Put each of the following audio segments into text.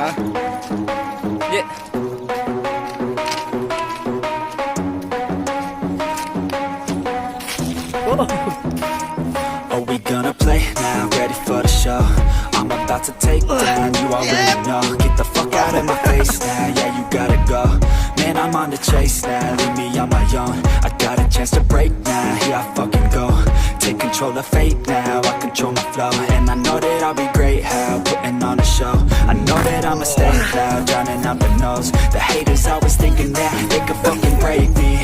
Hah? Yeah. Are we gonna play now? Ready for the show? I'm about to take down, you already know. Get the fuck out of my face now, yeah, you gotta go. Man, I'm on the chase now, leave me on my own. I got a chance to break now, here I fucking go. Take control of fate now, I control my flow. And I know that I'll be great, how putting on a show. I know that I'ma stay loud, drowning out the noise. The haters always thinking that they could fucking break me.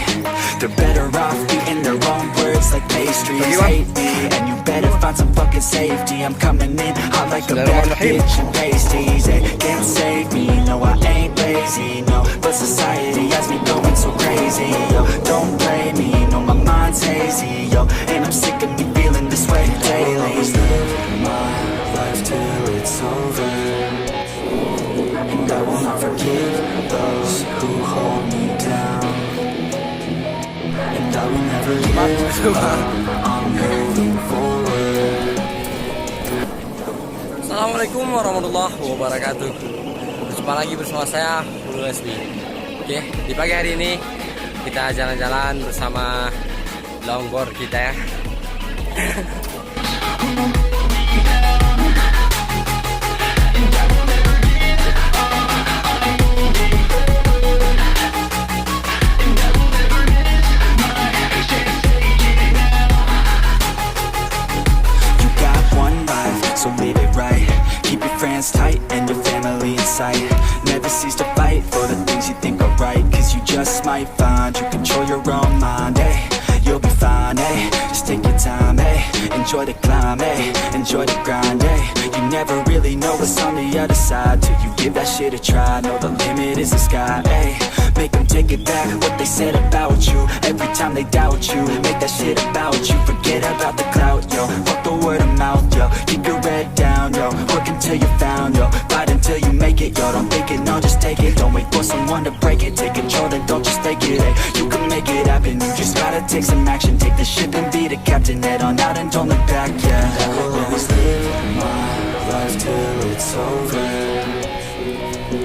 They're better off eating their own words like pastries. Hate me, and you better find some fucking safety. I'm coming in hot like a bad bitch and pasties. They can't save me, no I ain't lazy, no. But society has me going so crazy, yo. Don't blame me, no my mind's hazy, yo. And I'm sick of me feeling this way daily. Always live my life till it's over, and I will not forgive those who hold me down. And I will never give up, I'm moving forward. Assalamualaikum warahmatullahi wabarakatuh. Berjumpa lagi bersama saya Bulu Lesbi. Oke, di pagi hari ini kita jalan-jalan bersama longboard kita ya. So live it right. Keep your friends tight and your family in sight. Never cease to fight for the things you think are right. Cause you just might find you control your own mind, eh? You'll be fine, eh? Just take your time, eh? Enjoy the climb, eh? Enjoy the grind, eh? You never really know what's on the other side till you give that shit a try. Know the limit is the sky, eh? Make them take it back, what they said about you. Every time they doubt you, make that shit about you. Forget about the clout, yo. Fuck the word of mouth, yo. Keep your head down, yo. Work until you're found, yo. Fight until you make it, yo. Don't think it, no, just take it. Don't wait for someone to break it. Take control, then don't just take it, eh? You can make it happen, you just gotta take some action. Take the ship and be the captain. Head on out and don't look back, yeah. I will always live my life till it's over,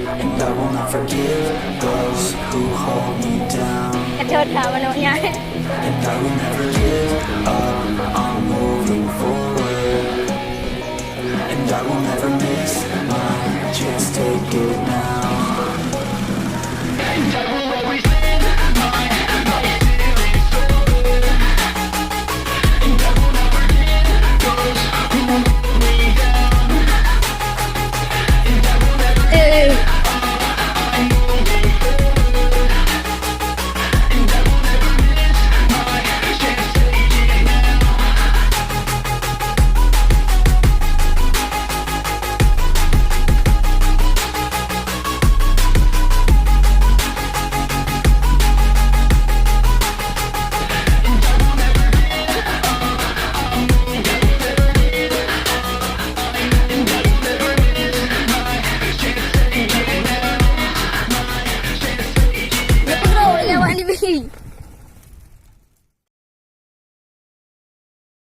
and I will not forgive those who hold me down. And I will never give up, I'm moving forward. And I will never make